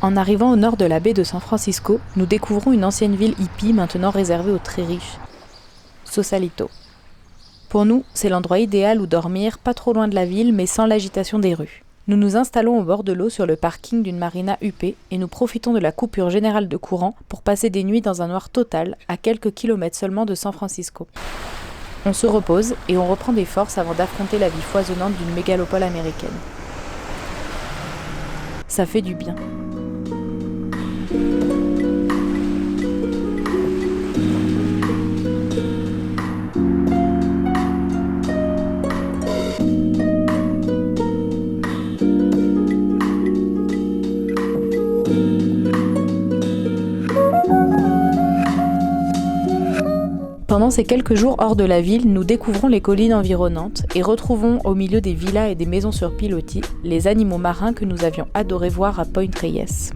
En arrivant au nord de la baie de San Francisco, nous découvrons une ancienne ville hippie maintenant réservée aux très riches, Sausalito. Pour nous, c'est l'endroit idéal où dormir, pas trop loin de la ville mais sans l'agitation des rues. Nous nous installons au bord de l'eau sur le parking d'une marina huppée et nous profitons de la coupure générale de courant pour passer des nuits dans un noir total à quelques kilomètres seulement de San Francisco. On se repose et on reprend des forces avant d'affronter la vie foisonnante d'une mégalopole américaine. Ça fait du bien. Pendant ces quelques jours hors de la ville, nous découvrons les collines environnantes et retrouvons au milieu des villas et des maisons sur pilotis les animaux marins que nous avions adoré voir à Point Reyes.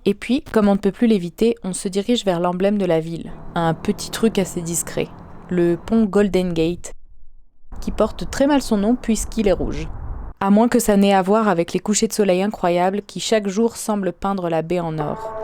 Et puis, comme on ne peut plus l'éviter, on se dirige vers l'emblème de la ville, un petit truc assez discret, le pont Golden Gate, qui porte très mal son nom puisqu'il est rouge. À moins que ça n'ait à voir avec les couchers de soleil incroyables qui chaque jour semblent peindre la baie en or.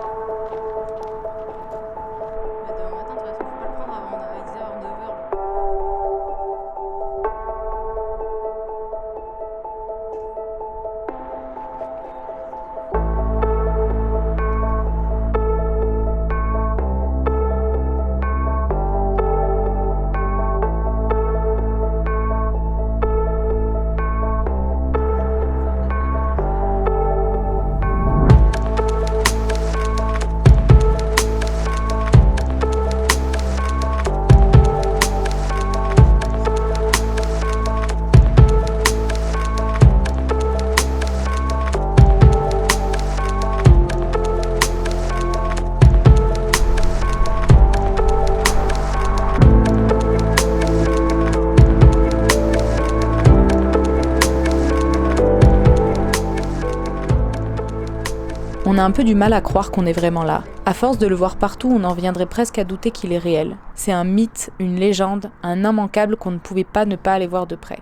On a un peu du mal à croire qu'on est vraiment là. À force de le voir partout, on en viendrait presque à douter qu'il est réel. C'est un mythe, une légende, un immanquable qu'on ne pouvait pas ne pas aller voir de près.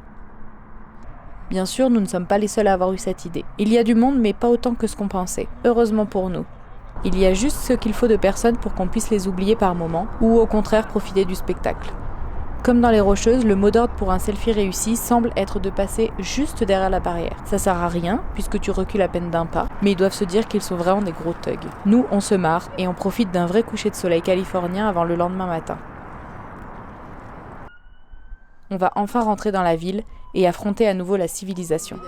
Bien sûr, nous ne sommes pas les seuls à avoir eu cette idée. Il y a du monde, mais pas autant que ce qu'on pensait. Heureusement pour nous. Il y a juste ce qu'il faut de personnes pour qu'on puisse les oublier par moments, ou au contraire profiter du spectacle. Comme dans les Rocheuses, le mot d'ordre pour un selfie réussi semble être de passer juste derrière la barrière. Ça sert à rien, puisque tu recules à peine d'un pas, mais ils doivent se dire qu'ils sont vraiment des gros thugs. Nous, on se marre et on profite d'un vrai coucher de soleil californien avant le lendemain matin. On va enfin rentrer dans la ville et affronter à nouveau la civilisation.